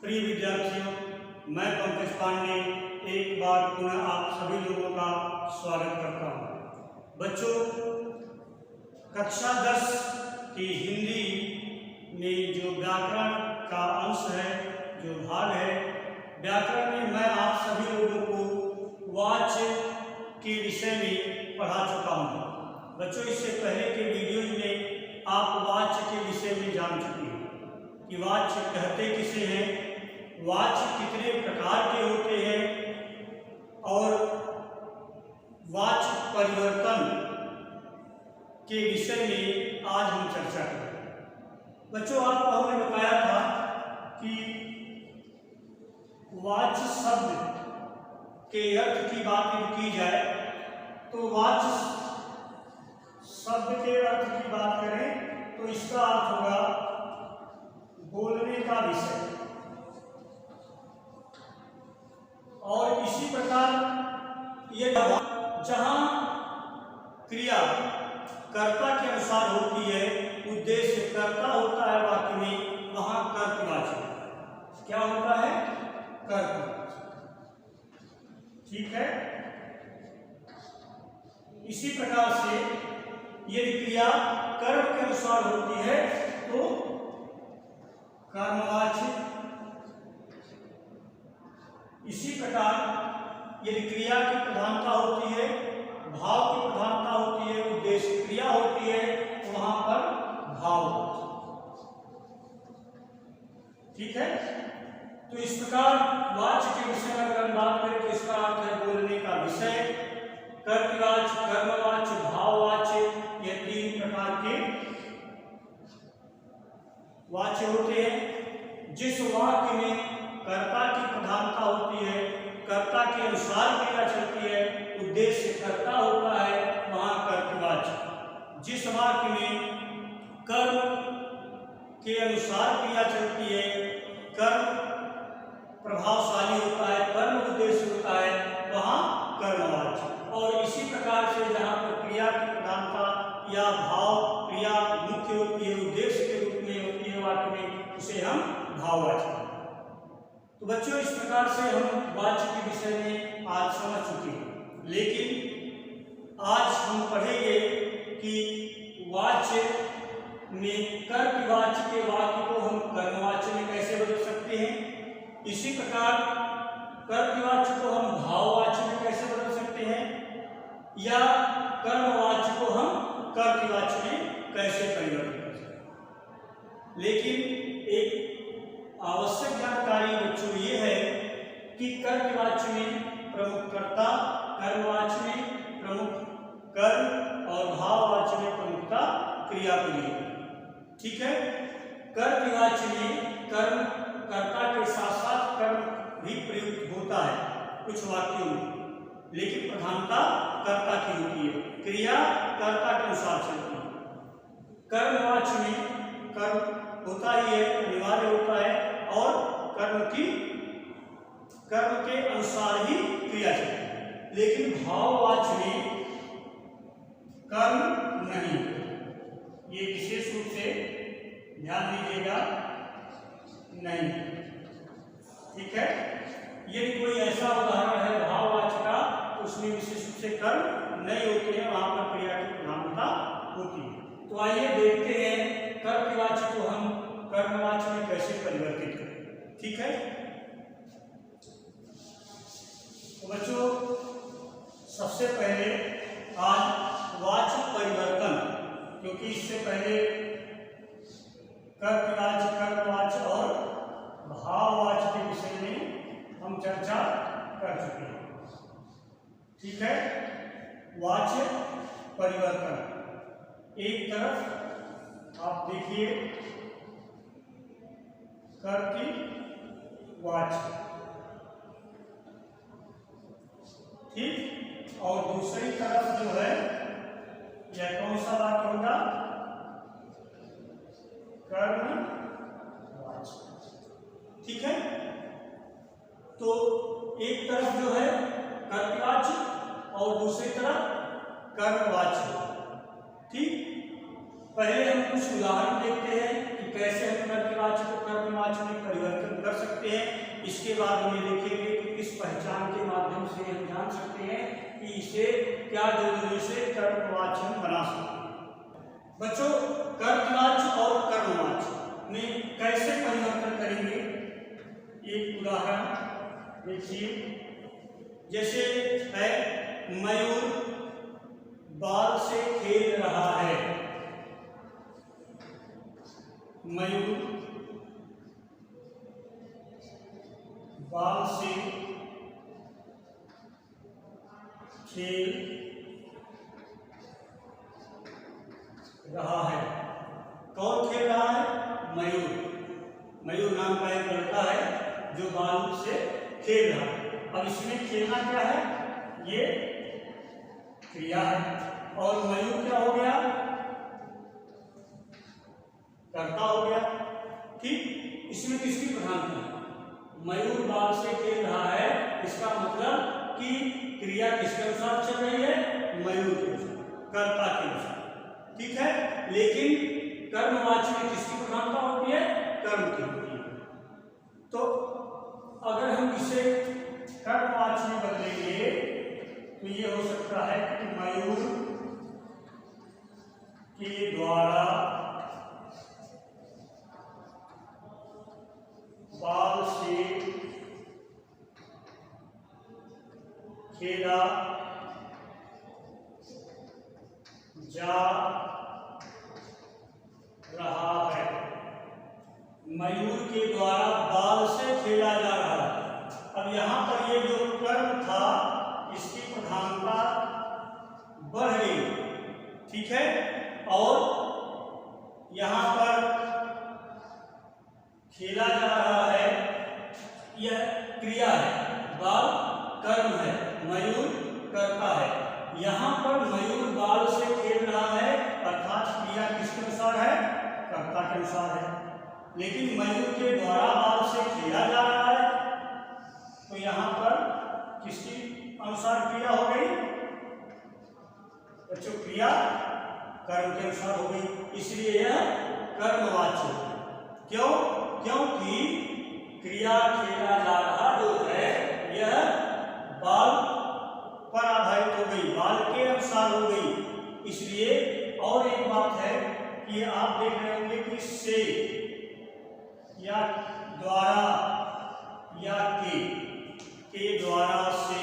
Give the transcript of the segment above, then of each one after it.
प्रिय विद्यार्थियों, मैं पंकज पांडे एक बार पुनः आप सभी लोगों का स्वागत करता हूं। बच्चों, कक्षा 10 की हिंदी में जो व्याकरण का अंश है, जो भाग है व्याकरण में, मैं आप सभी लोगों को वाच्य के विषय में पढ़ा चुका हूं। बच्चों, इससे पहले के वीडियोज में आप वाच्य के विषय में जान चुके हैं कि वाच्य कहते किसे हैं, वाच्य कितने प्रकार के होते हैं और वाच्य परिवर्तन के विषय में आज हम चर्चा करेंगे। बच्चों, आपको हमने बताया था कि वाच्य शब्द के अर्थ की बात की जाए तो वाच्य शब्द के अर्थ की बात करें तो इसका अर्थ होगा बोलने का विषय। और इसी प्रकार ये जहां क्रिया कर्ता के अनुसार होती है, उद्देश्य कर्ता होता है वाक्य में, वहां कर्तवाचक क्या होता है? कर्तवाचक। ठीक है। इसी प्रकार से यदि क्रिया कर्म के अनुसार होती है तो कर्मवाचक। इसी प्रकार यदि क्रिया की प्रधानता होती है, भाव की प्रधानता होती है, उद्देश्य क्रिया होती है, तो वहां पर भाव। ठीक है। तो इस प्रकार वाच्य के विषय में अगर हम बात करें तो इसका अर्थ है बोलने का विषय। कर्तवाच्य, कर्मवाच्य, भाववाच्य, ये तीन प्रकार के वाच्य होते हैं। जिस वाक्य में कर्ता की प्रधानता होती है, कर्ता के अनुसार क्रिया चलती है, उद्देश्य कर्ता होता है, वहां कर्तवाच्य। जिस वाक्य में कर्म के अनुसार क्रिया चलती है, कर्म प्रभावशाली होता है, कर्म उद्देश्य होता है, वहां कर्मवाच्य। और इसी प्रकार से जहां पर क्रिया की प्रधानता या भाव क्रिया मुख्य होती है, उद्देश्य के रूप में होती है वाक्य में, उसे हम भाववाचक। तो बच्चों, इस प्रकार से हम वाच्य के विषय में आज समझ चुके हैं, लेकिन आज हम पढ़ेंगे कि वाच्य में कर्तवाच्य के वाक्य को हम कर्मवाच्य में कैसे बदल सकते हैं। इसी प्रकार कर्तवाच्य को हम भाववाच्य में कैसे बदल सकते हैं, या कर्मवाच्य को हम कर्तवाच्य में कैसे परिवर्तित कर सकते हैं। लेकिन एक आवश्यक जानकारी बच्चों ये है कि कर्तवाच्य में प्रमुख कर्ता, कर्मवाच्य में प्रमुख कर्म और भाववाच्य में प्रमुखता क्रिया के लिए। ठीक है। कर्तवाच्य में कर्म कर्ता के साथ साथ कर्म भी प्रयुक्त होता है कुछ वाक्यों में, लेकिन प्रधानता कर्ता की होती है, क्रिया कर्ता के अनुसार चलती है। कर्मवाच्य में कर्म होता ही है, अनिवार्य होता है, और कर्म के अनुसार ही क्रिया चलती है। लेकिन भाववाच्य में कर्म नहीं, ये विशेष रूप से ध्यान दीजिएगा। नहीं। ठीक है। यदि कोई ऐसा उदाहरण है भाववाच्य का तो उसमें विशेष रूप से कर्म नहीं होते हैं, वहां पर क्रिया की प्रधानता होती है। तो आइए देखते हैं कर्तवाच्य को हम कर्मवाच्य में कैसे परिवर्तित करें। ठीक है। तो बच्चों, सबसे पहले आज वाच्य परिवर्तन, क्योंकि इससे पहले कर्तवाच्य, कर्मवाच्य और भाववाच्य के विषय में हम चर्चा कर चुके हैं। ठीक है। वाच्य परिवर्तन, एक तरफ आप देखिए कर्तवाच्य, ठीक, और दूसरी तरफ जो है यह कौन सा वाक्य होगा? कर्मवाच्य। ठीक है। तो एक तरफ जो है कर्तवाच्य और दूसरी तरफ कर्मवाच्य। ठीक। पहले हम कुछ उदाहरण देखते हैं कि कैसे हम कर्तवाच्य को कर्मवाच्य में परिवर्तन कर सकते हैं। इसके बाद हम ये देखेंगे कि किस पहचान के माध्यम से हम जान सकते हैं कि इसे क्या जोड़ने से कर्मवाच्य हम बना सकते हैं। बच्चों, कर्तवाच्य और कर्मवाच्य में कैसे परिवर्तन करेंगे, एक उदाहरण देखिए। जैसे है मयूर बाल से खेल रहा है। मयूर बाल से खेल रहा है। कौन खेल रहा है? मयूर। मयूर नाम का एक लड़का है जो बाल से खेल रहा है। अब इसमें खेलना क्या है? ये क्रिया है और मयूर क्या हो गया? कर्ता हो गया। ठीक, इसमें किसकी प्रधानता है? मयूर बाल से खेल रहा है, इसका मतलब कि क्रिया किसके अनुसार चल रही है? मयूर के अनुसार, कर्ता के अनुसार। ठीक है, लेकिन कर्मवाच्य में किसकी प्रधानता होती है? कर्म की होती है। तो अगर हम इसे कर्मवाच्य में बदलेंगे तो ये हो सकता है कि मयूर के द्वारा बाल से खेला जा रहा है। मयूर के द्वारा बाल से खेला जा रहा है। अब यहां पर ये जो कर्म था इसकी प्रधानता बढ़ गई। ठीक है, और यहां पर खेला जा रहा है, यह क्रिया है, बाल कर्म है, मयूर कर्ता है। यहां पर मयूर बाल से खेल रहा है अर्थात क्रिया किसके अनुसार है? कर्ता के अनुसार है। लेकिन मयूर के द्वारा बाल से खेला जा रहा है तो यहां पर किसकी अनुसार क्रिया हो गई? बच्चों, क्रिया कर्म के अनुसार हो गई, इसलिए यह कर्मवाच्य है। क्यों? क्योंकि क्रिया खेला जा रहा जो है यह बाल पर आधारित हो गई, बाल के अनुसार हो गई। इसलिए और एक बात है कि आप देख रहे होंगे कि से या द्वारा या के द्वारा से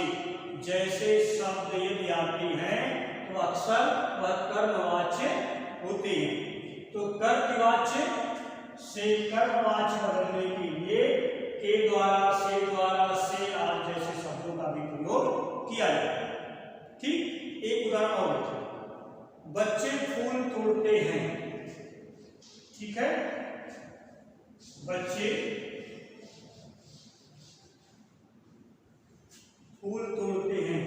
जैसे शब्द यदि आते हैं तो अक्सर वह कर्मवाच्य होते हैं। तो कर्तवाच्य से कर्मवाच्य बदलने के लिए के द्वारा, से आदि जैसे शब्दों का भी प्रयोग किया जाता है। ठीक, एक उदाहरण और देखिए। बच्चे फूल तोड़ते हैं। ठीक है, बच्चे फूल तोड़ते हैं।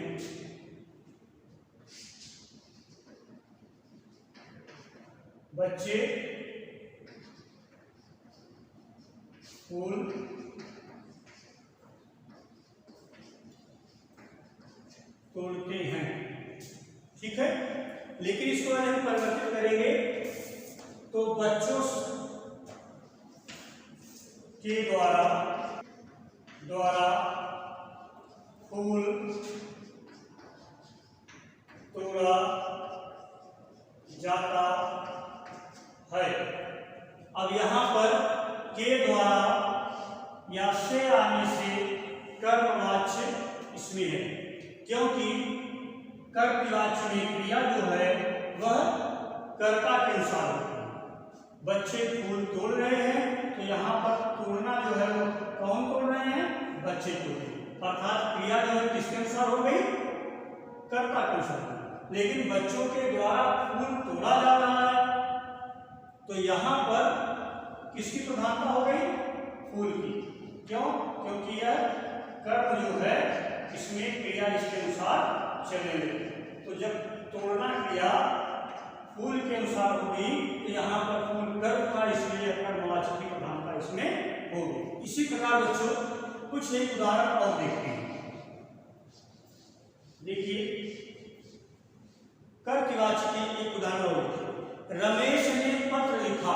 बच्चे फूल तोड़ते हैं। ठीक है, लेकिन इसको अगर हम परिवर्तित करेंगे तो बच्चों के द्वारा फूल तोड़ा जाता है। अब यहां पर के द्वारा या से आने से कर्मवाच्य इसमें है, क्योंकि कर्तवाच्य में क्रिया जो है वह कर्ता के अनुसार होती है। बच्चे फूल तोड़ रहे हैं तो यहाँ पर तोड़ना जो है वो कौन तोड़ रहे हैं? बच्चे तोड़ रहे हैं, अर्थात क्रिया जो है किसके अनुसार हो गई? कर्ता के अनुसार। लेकिन बच्चों के द्वारा फूल तोड़ा जा रहा है तो यहाँ पर किसकी प्रधानता हो गई? फूल की। क्यों? क्योंकि यह कर्म जो है इसमें क्रिया इसके अनुसार चलेगी। तो जब तोड़ना क्रिया फूल के अनुसार होगी तो यहाँ पर फूल कर्म का, इसलिए कर्मवाच्य की प्रधानता इसमें होगी। इसी प्रकार बच्चों कुछ एक उदाहरण और देखते हैं। देखिए, कर्तवाच्य की एक उदाहरण और देखिए। रमेश ने पत्र लिखा।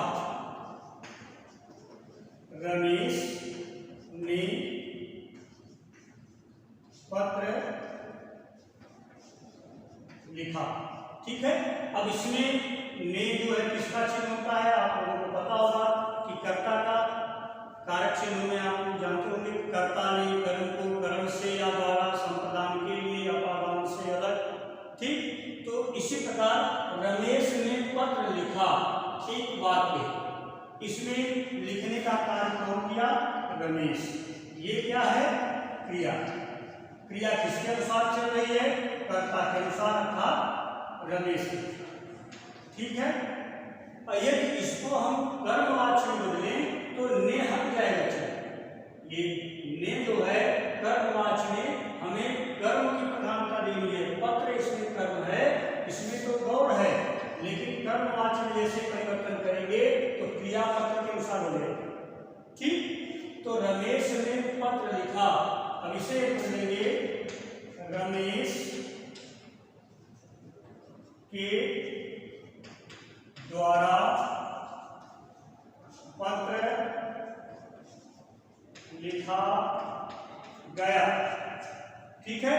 रमेश ने पत्र लिखा। ठीक है, अब इसमें ने जो है किसका चिन्ह होता है, आप लोगों को पता होगा कि कर्ता का कारक चिन्ह में आप लोग जानते होंगे, कर्ता ने कर्म को कर्म से या द्वारा संप्रदान के लिए अपादान से अलग। ठीक, तो इसी प्रकार रमेश ने पत्र लिखा, एक वाक्य, इसमें लिखने का कार्य कौन किया, रमेश। ये क्या है, क्रिया। क्रिया किसके अनुसार चल रही है, कर्ता के अनुसार अर्थात रमेश। ठीक है, यदि इसको हम कर्मवाची में बदलें तो ने हट जाएगा। ये ने जो है कर्मवाची में हमें कर्म की प्रधानता देनी है। पत्र इसमें कर्म है, इसमें तो गौण है, लेकिन कर्मवाची में जैसे परिवर्तन करेंगे तो क्रिया पत्र के अनुसार हो जाएगी। ठीक, तो रमेश ने पत्र लिखा, अब इसे बदलेंगे रमेश के द्वारा पत्र लिखा गया। ठीक है,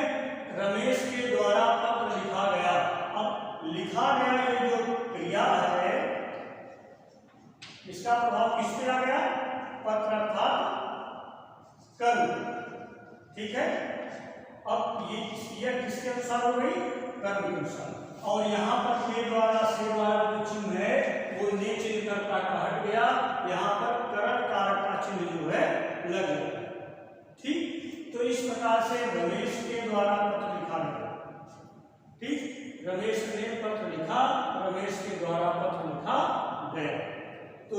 रमेश के द्वारा पत्र लिखा गया। अब लिखा गया ये जो क्रिया है, इसका प्रभाव किस पे आ गया, पत्र अर्थात कर्म। ठीक है, अब ये किसके अनुसार हो गई, कर्म के अनुसार। और यहाँ पर के द्वारा से द्वारा जो चिन्ह है वो ने चिन्ह कर्ता का हट गया, यहाँ पर करण कारक का चिन्ह जो है लग गया। ठीक, तो इस प्रकार से रमेश के द्वारा पत्र लिखा गया। ठीक, रमेश ने पत्र लिखा, रमेश के द्वारा पत्र लिखा गया। तो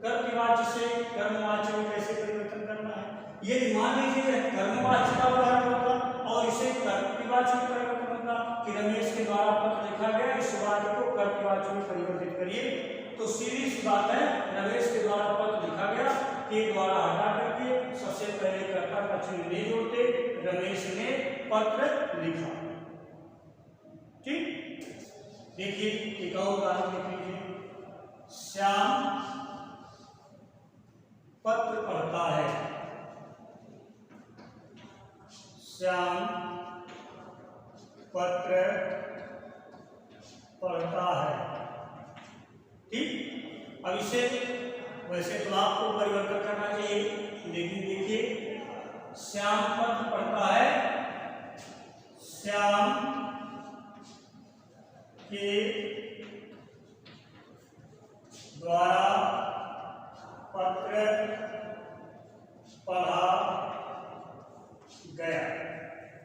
कर्तवाच्य से कर्मवाच्य में कैसे परिवर्तन करना है, ये मान लीजिए कर्मवाच्य का उदाहरण होगा और इसे कर्तवाच्य में परिवर्तन होगा कि रमेश के द्वारा पत्र लिखा गया, इस वाक्य को कर्तवाच्य में परिवर्तित करिए। तो सीधी सी बात है, रमेश के द्वारा पत्र लिखा गया, के द्वारा हटा करके सबसे पहले कर्ता का चिन्ह नहीं जोड़ते, रमेश ने पत्र लिखा। ठीक, देखिए एक और उदाहरण देख लीजिए, श्याम पत्र पढ़ता है। श्याम पत्र पढ़ता है। ठीक, अब इसे वैसे तो आपको परिवर्तन करना चाहिए, लेकिन देखिए श्याम पत्र पढ़ता है, श्याम के द्वारा पत्र पढ़ा गया।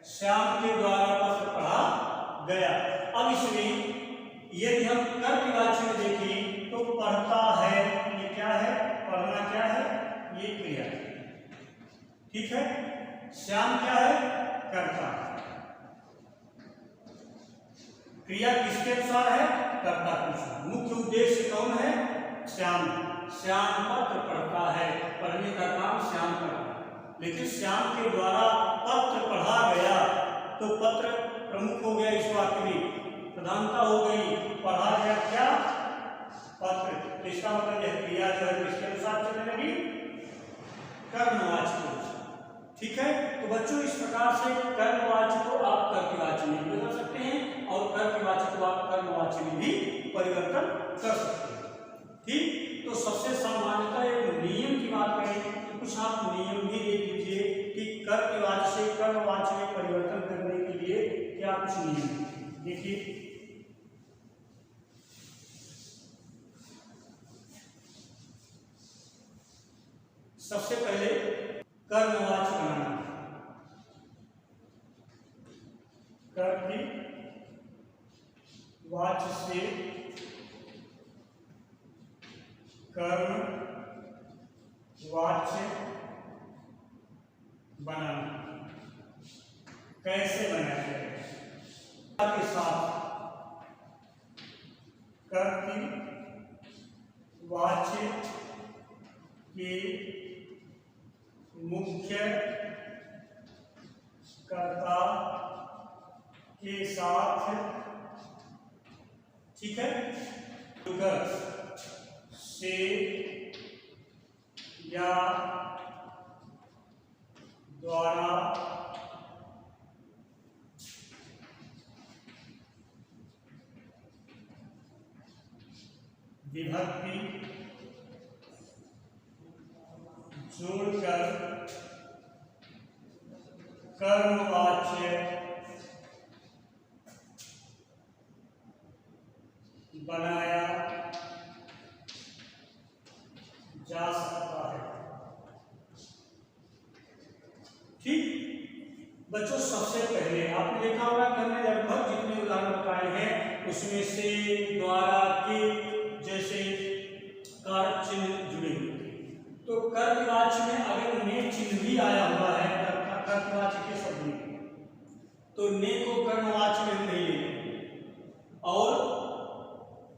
श्याम के द्वारा पत्र पढ़ा गया। अब इसमें यदि हम कर्तवाच्य में देखें तो पढ़ता है, ये क्या है, पढ़ना क्या है, ये क्रिया। ठीक है, श्याम क्या है, कर्ता। क्रिया किसके अनुसार है, कर्ता के अनुसार। मुख्य उद्देश्य कौन है, श्याम। श्याम पत्र पढ़ता है, पढ़ने का काम श्याम करता है, लेकिन श्याम के द्वारा पत्र पढ़ा गया तो पत्र प्रमुख हो गया, इस वाक्य में प्रधानता हो गई, पढ़ा गया क्या, पत्र। तो इसका मतलब यह क्रिया जो है किसके अनुसार चलने लगी, कर्मवाच्य के अनुसार। ठीक है, तो बच्चों इस प्रकार से कर्मवाच्य को आप कर्तवाच्य में बदल सकते हैं और कर्तवाच्य को आप कर्मवाच्य में भी परिवर्तन कर सकते हैं। ठीक, तो सबसे सामान्यतः एक नियम की बात करें तो कुछ आप नियम भी देख लीजिए कि कर्तवाच्य से कर्मवाच्य में परिवर्तन करने के लिए क्या कुछ नियम। देखिए सबसे पहले कर्मवाच्य बनाना, कर्तवाच्य से कर्मवाच्य बनाना। कैसे बनाया जाए, के साथ कर्तवाच्य के मुख्य कर्ता के साथ, ठीक है, से या द्वारा विभक्ति जोड़कर कर्मवाच्य बनाया जा सकता है। ठीक बच्चों, सबसे पहले आपने देखा होगा कि हमने लगभग जितने उदाहरण बताए हैं उसमें से द्वारा के जैसे कारक चिन्ह जुड़े हुए थे। तो कर्तवाच्य में अगर ने चिन्ह भी आया हुआ है कर्तवाच्य के शब्द में, तो ने को कर्मवाच्य में नहीं लेंगे और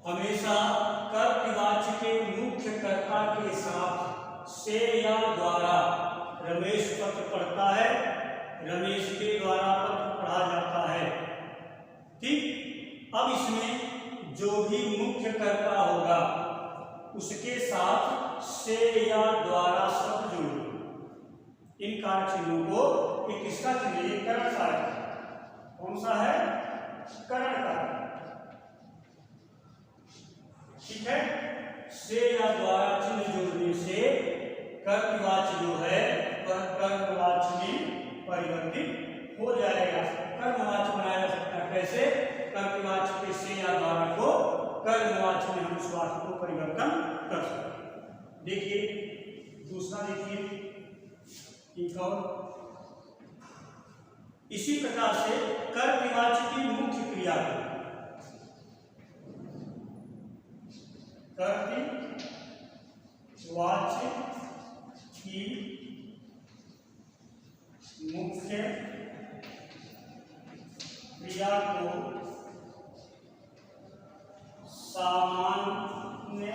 हमेशा कर्तवाच्य के मुख्य कर्ता के साथ से या द्वारा रमेश पत्र पढ़ता है, रमेश के द्वारा पत्र पढ़ा जाता है। ठीक, अब इसमें जो भी मुख्य कर्ता होगा उसके साथ से या द्वारा शब्द जोड़ो। इन कारक चिन्हों को एक किसका चिन्ह, एक करण कारक। कौन सा है? करण कारक। ठीक है, से या द्वारा चिन्ह जोड़ने से कर्तवाच्य जो है वह कर्मवाच्य में परिवर्तित हो जाएगा। कर्मवाच्य बनाया जा सकता है कैसे? कर्तवाच्य के से या द्वारा को कर्मवाच्य में हम उस वाक्य को परिवर्तन कर सकते हैं। देखिए दूसरा, देखिए एक और इसी प्रकार से कर्तवाच्य की मुख्य क्रिया कर्तवाच्य की मुख्य क्रिया को सामान्य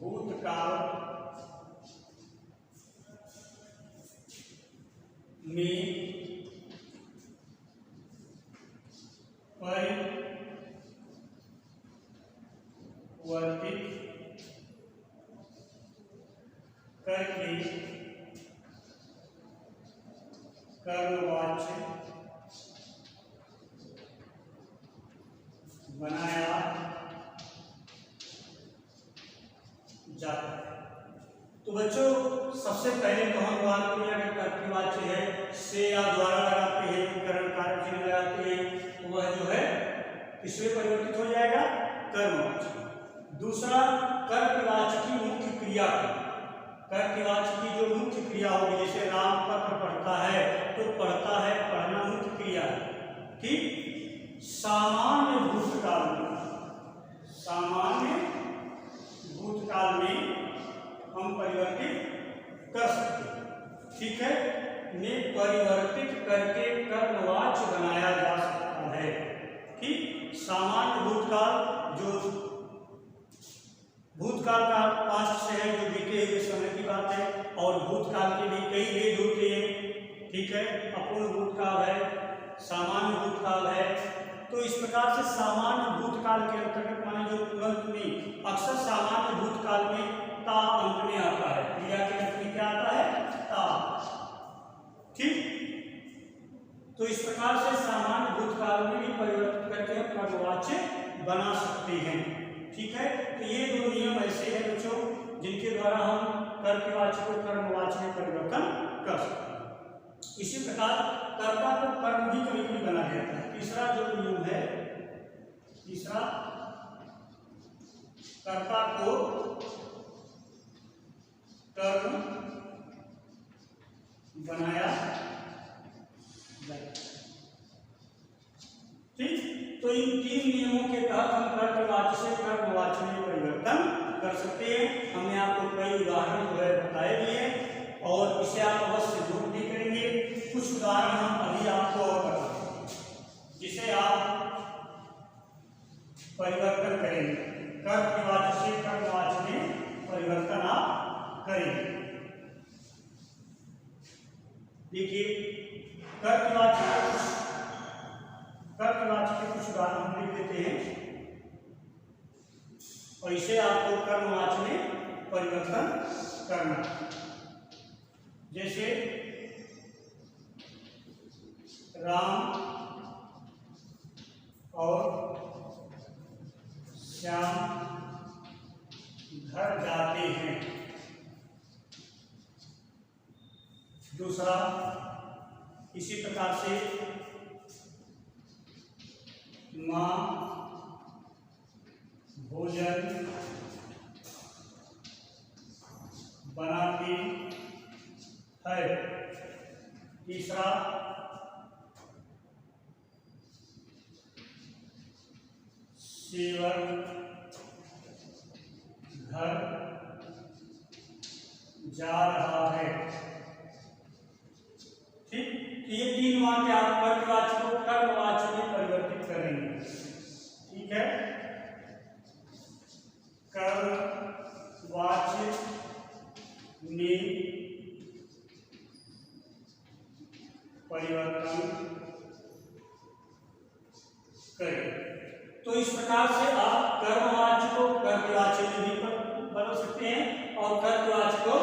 भूतकाल में परिवर्तित करके कर्मवाच्य बनाया जाता है। तो बच्चों, सबसे पहले तो हम बात करें अगर कर्तवाच्य है से या द्वारा लगाते हैं, करण कारक चिन्ह लगाते हैं, तो वह जो है किसमें परिवर्तित हो जाएगा? कर्मवाच्य। दूसरा, कर्तवाच्य की मुख्य क्रिया, कर्तवाच्य की जो मुख्य क्रिया होगी, जैसे राम पत्र पढ़ता है तो पढ़ता है पढ़ना मुख्य क्रिया है। ठीक, सामान्य भूतकाल में, सामान्य भूतकाल में हम परिवर्तित कर सकते हैं। ठीक है, ने परिवर्तित करके कर्मवाच्य बनाया जा सकता है। ठीक, सामान्य भूतकाल जो भूतकाल का पास्ट से है, जो बीते हुए समय की बात है, और भूतकाल के भी कई भेद होते हैं। ठीक है, अपूर्ण भूतकाल है, सामान्य भूतकाल है। तो इस प्रकार से सामान्य भूतकाल के अंतर्गत माने जो तुरंत में अक्सर सामान्य भूतकाल में ता अंत में आता है, क्रिया के अंत में क्या आता है? ता। ठीक, तो इस प्रकार से सामान्य भूतकाल में भी परिवर्तित करके हम कर्मवाच्य बना सकते हैं। ठीक है, तो ये दो नियम ऐसे हैं बच्चों जिनके द्वारा हम कर्तवाच्य को कर्मवाच्य में परिवर्तन कर सकते हैं। इसी प्रकार कर्ता को कर्म भी कभी कभी बना जाता है। तीसरा जो नियम है, तीसरा कर्ता को कर्म बनाया जाए। ठीक, तो इन तीन नियमों के तहत हम कर्तवाच्य से कर्मवाच्य में परिवर्तन कर सकते हैं। हमने आपको कई उदाहरण जो है बताए भी हैं और इसे आप अवश्य नोट भी करेंगे। कुछ उदाहरण हम अभी आपको और बताएंगे जिसे आप परिवर्तन करेंगे, कर्तवाच्य से कर्मवाच्य में परिवर्तन आप करेंगे। देखिए कर्तवाच्य के कुछ उदाहरण हम लिख देते हैं और इसे आपको कर्मवाच्य में परिवर्तन करना। जैसे राम और श्याम घर जाते हैं। दूसरा, इसी प्रकार से माँ भोजन बनाती है। तीसरा, सेवक घर जा रहा है। ठीक, तो ये तीन वाक्य आप कर्तवाचक को कर्मवाचक में परिवर्तित करेंगे। ठीक है, कर्मवाचक में परिवर्तन करें। तो इस प्रकार से आप कर्मवाचक को कर्तवाचक में भी बदल सकते हैं और कर्तवाचक को